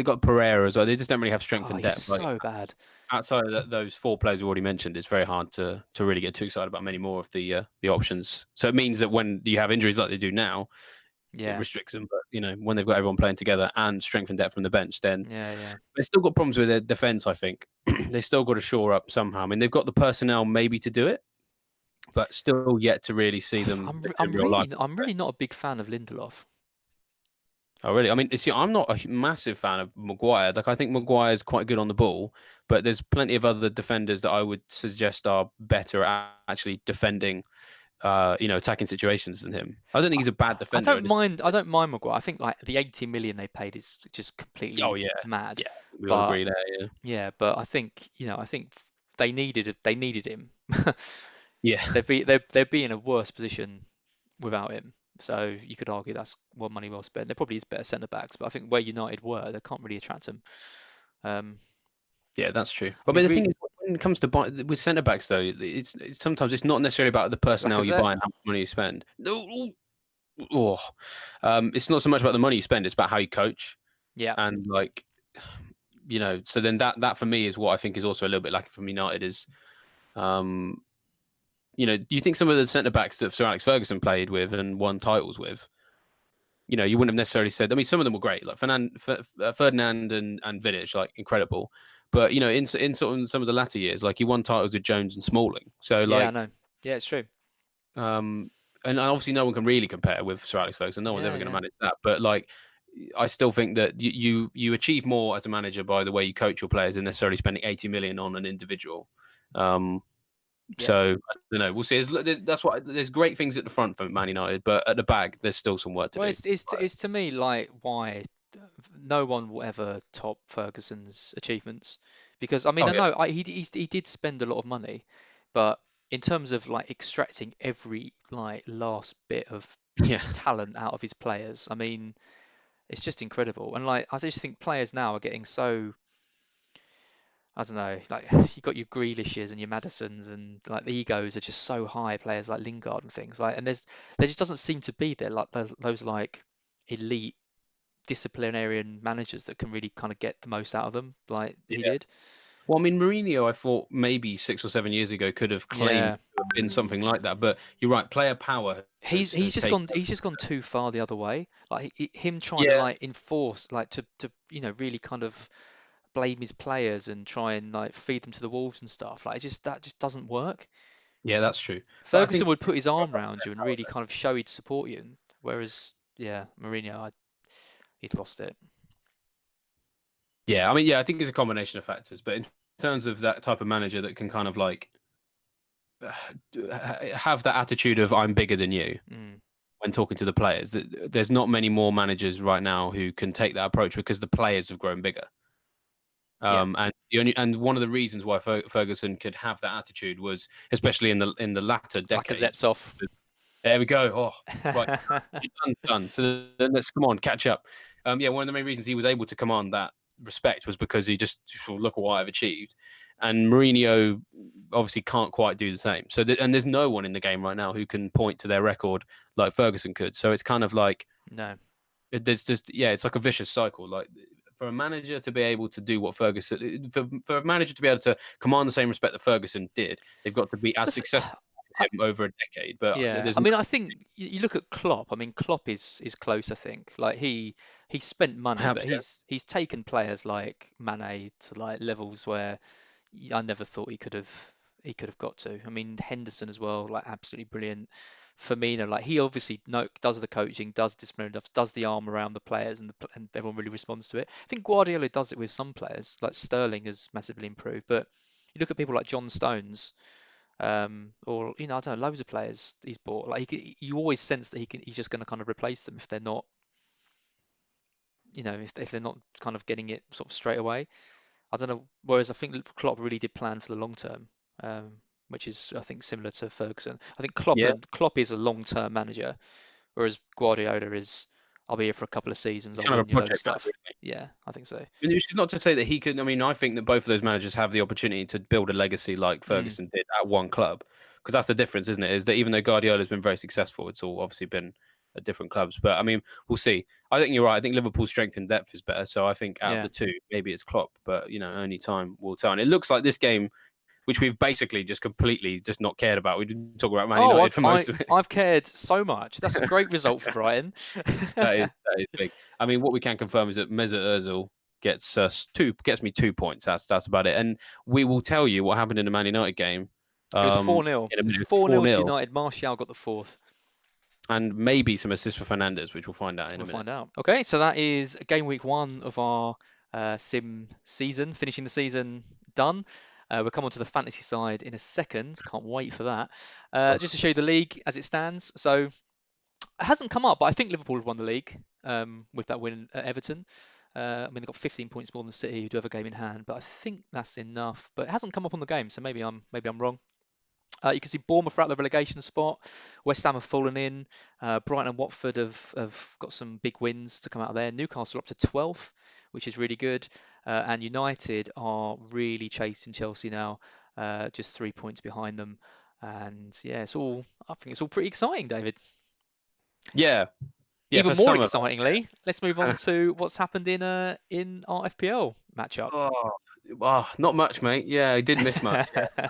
got Pereira as well. They just don't really have strength and He's depth. so bad. Outside of those 4 players we already mentioned, it's very hard to really get too excited about many more of the options. So it means that when you have injuries like they do now, Yeah. it restricts them. But when they've got everyone playing together and strength and depth from the bench, then Yeah. they've still got problems with their defense. I think they still got to shore up somehow. I mean, they've got the personnel maybe to do it, but still yet to really see them in real life. I'm really not a big fan of Lindelof. Oh, really? I mean, I'm not a massive fan of Maguire. Like, I think Maguire's quite good on the ball, but there's plenty of other defenders that I would suggest are better at actually defending, attacking situations than him. I don't think he's a bad defender. I don't mind Maguire. I think like the 80 million they paid is just completely mad. Yeah, we all agree there. Yeah. Yeah, but I think they needed him. Yeah. They'd be in a worse position without him. So you could argue that's money well spent. There probably is better centre backs, but I think where United were, they can't really attract them. Yeah, that's true. But the thing is, when it comes to with centre backs, though, it's sometimes it's not necessarily about the personnel you buy and how much money you spend. It's not so much about the money you spend; it's about how you coach. Yeah, and so then that for me is what I think is also a little bit lacking from United is, do you think some of the centre backs that Sir Alex Ferguson played with and won titles with, you wouldn't have necessarily said. I mean, some of them were great, like Ferdinand and Vidic, like incredible. But in sort of some of the latter years, like he won titles with Jones and Smalling. So I know. Yeah, it's true. And obviously no one can really compare with Sir Alex Ferguson. No one's ever going to manage that. But like, I still think that you achieve more as a manager by the way you coach your players than necessarily spending 80 million on an individual. So I don't know. We'll see. There's great things at the front for Man United, but at the back there's still some work to do. It's to me like why no one will ever top Ferguson's achievements. Because I mean, Oh I yeah, know he did spend a lot of money, but in terms of like extracting every like last bit of yeah, talent out of his players, I mean, it's just incredible. And like I just think players now are getting so, I don't know, like you got your Grealishes and your Madisons, and like the egos are just so high. Players like Lingard and things like, and there just doesn't seem to be there like those like elite disciplinarian managers that can really kind of get the most out of them, like he yeah. did. Well, I mean, Mourinho, I thought maybe 6 or 7 years ago could have claimed Yeah, to have been something like that, but you're right. Player power has taken. he's just gone too far the other way. Like him trying to Yeah, like enforce, like to really kind of blame his players and try and like feed them to the wolves and stuff. Like that just doesn't work. yeah, that's true. But I Ferguson think would put his arm around you and really kind of show he'd support you, whereas yeah, Mourinho, he'd lost it. yeah, I mean, yeah, I think it's a combination of factors. But in terms of that type of manager that can kind of like have that attitude of "I'm bigger than you" Mm, when talking to the players, there's not many more managers right now who can take that approach because the players have grown bigger. yeah, And one of the reasons why Ferguson could have that attitude was, especially in the latter decade. Lacazette's off. There we go. Oh, right, you're done. So then let's come on, catch up. Yeah, one of the main reasons he was able to command that respect was because he just sort of, look at what I've achieved, and Mourinho obviously can't quite do the same. So and there's no one in the game right now who can point to their record like Ferguson could. So it's kind of like No, there's just yeah, it's like a vicious cycle. Like for a manager to be able to do what Ferguson, for a manager to be able to command the same respect that Ferguson did, they've got to be as the th- successful as him over a decade. But Yeah, there's I no, mean, I think you look at Klopp. I mean, Klopp is close. I think like he spent money, but perhaps yeah. he's taken players like Mane to like levels where I never thought he could have got to. I mean, Henderson as well, like absolutely brilliant. Firmino, like he obviously does the coaching, does discipline, does the arm around the players, and everyone really responds to it. I think Guardiola does it with some players, like Sterling has massively improved, but you look at people like John Stones, or I don't know, loads of players he's bought. Like you always sense that he's just going to kind of replace them if they're not, if they're not kind of getting it sort of straight away. I don't know. Whereas I think Klopp really did plan for the long term, which is I think similar to Ferguson. I think Yeah, Klopp is a long term manager, whereas Guardiola is I'll be here for a couple of seasons, he's I'll kind of win a you a load of project manager, stuff. isn't Yeah, I think so. he? Which is not to say that he could. I mean, I think that both of those managers have the opportunity to build a legacy like Mm, Ferguson did at one club, because that's the difference, isn't it? Is that even though Guardiola's been very successful, it's all obviously been at different clubs. But I mean, we'll see. I think you're right. I think Liverpool's strength and depth is better. So I think out of yeah, the two, maybe it's Klopp. But only time will tell. And it looks like this game, which we've basically just completely just not cared about. We didn't talk about Man Oh, United for most of it. I've cared so much. That's a great result for Brighton. That is big. I mean, what we can confirm is that Mesut Ozil gets me 2 points. That's about it. And we will tell you what happened in the Man United game. It was 4-0. In a It was minute, 4-0 to 4-0, United. Martial got the fourth. and maybe some assists for Fernandez, which we'll find out in a We'll minute. find out. Okay, so that is game week one of our sim season, finishing the season done. We'll come on to the fantasy side in a second. Can't wait for that. Just to show you the league as it stands. So it hasn't come up, but I think Liverpool have won the league with that win at Everton. I mean, they've got 15 points more than City, who do have a game in hand, but I think that's enough. But it hasn't come up on the game, so maybe I'm wrong. You can see Bournemouth are out the relegation spot. West Ham have fallen in. Brighton and Watford have got some big wins to come out of there. Newcastle are up to 12th, which is really good. And United are really chasing Chelsea now, just 3 points behind them. And yeah, I think it's all pretty exciting, David. Yeah, yeah. Even For more some of us, excitingly, let's move on yeah. to what's happened in our FPL matchup. Oh, not much, mate. Yeah, I didn't miss much. Yeah.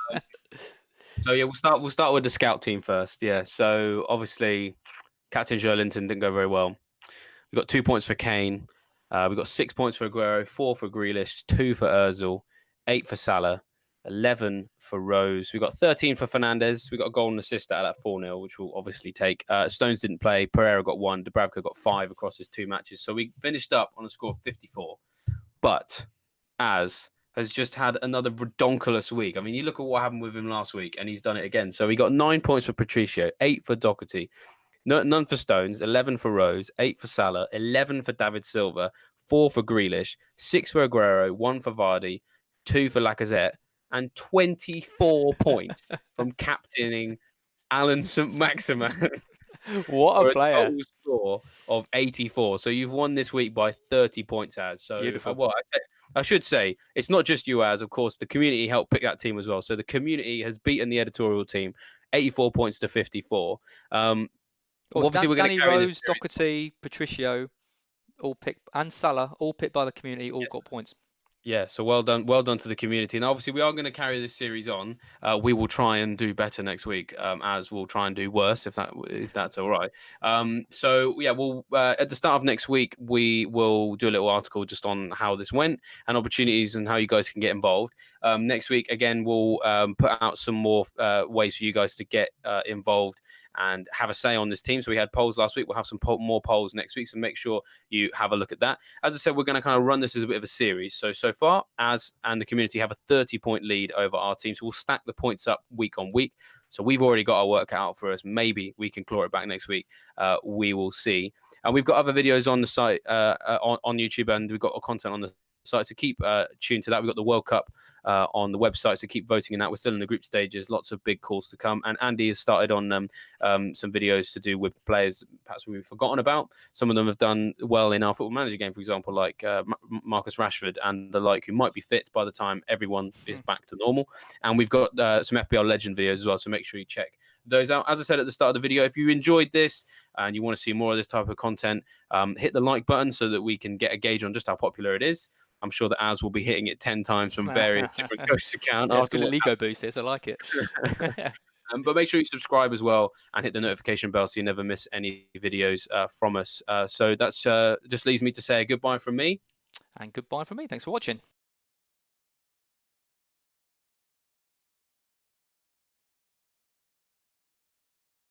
So yeah, we'll start with the scout team first. Yeah. So obviously, Captain Joelinton didn't go very well. We got 2 points for Kane. We got 6 points for Aguero, 4 for Grealish, 2 for Özil, 8 for Salah, 11 for Rose. We got 13 for Fernandez. We got a goal and assist out of that 4-0, which we'll obviously take. Stones didn't play. Pereira got 1. Dubravka got 5 across his 2 matches. So we finished up on a score of 54. But has just had another redonkulous week. I mean, you look at what happened with him last week, and he's done it again. So he got 9 points for Patricio, 8 for Doherty, none for Stones, 11 for Rose, 8 for Salah, 11 for David Silva, 4 for Grealish, 6 for Aguero, 1 for Vardy, 2 for Lacazette, and 24 points from captaining Alan St. Maximin What a for a player. total score of 84. So you've won this week by 30 points, Az. So, Beautiful. I should say, it's not just you, Az. Of course, the community helped pick that team as well. So the community has beaten the editorial team 84 points to 54. Oh, Obviously, we're going Danny to carry this Rose, series. Doherty, Patricio, all picked, and Salah, all picked by the community, all Yes. got points. Yeah, so well done to the community. And obviously, we are going to carry this series on. We will try and do better next week, as we'll try and do worse if that's all right. So yeah, we'll at the start of next week we will do a little article just on how this went and opportunities and how you guys can get involved. Next week again, we'll put out some more ways for you guys to get involved and have a say on this team. So we had polls last week. We'll have some more polls next week. So make sure you have a look at that. As I said, we're going to kind of run this as a bit of a series. So far, Az and the community have a 30-point lead over our team. So we'll stack the points up week on week. So we've already got our work out for us. Maybe we can claw it back next week. We will see. And we've got other videos on the site, on YouTube, and we've got content on the site. So keep tuned to that. We've got the World Cup on the website, so keep voting in that. We're still in the group stages, lots of big calls to come, and Andy has started on some videos to do with players perhaps we've forgotten about. Some of them have done well in our Football Manager game, for example, like Marcus Rashford and the like, who might be fit by the time everyone is back to normal. And we've got some FPL Legend videos as well, so make sure you check those out. As I said at the start of the video, if you enjoyed this and you want to see more of this type of content, hit the like button so that we can get a gauge on just how popular it is. I'm sure that Az will be hitting it 10 times from various different ghost accounts. Yeah, it's good Lego boost this. I like it. But make sure you subscribe as well and hit the notification bell so you never miss any videos from us. So that's just leaves me to say goodbye from me. And goodbye from me. Thanks for watching.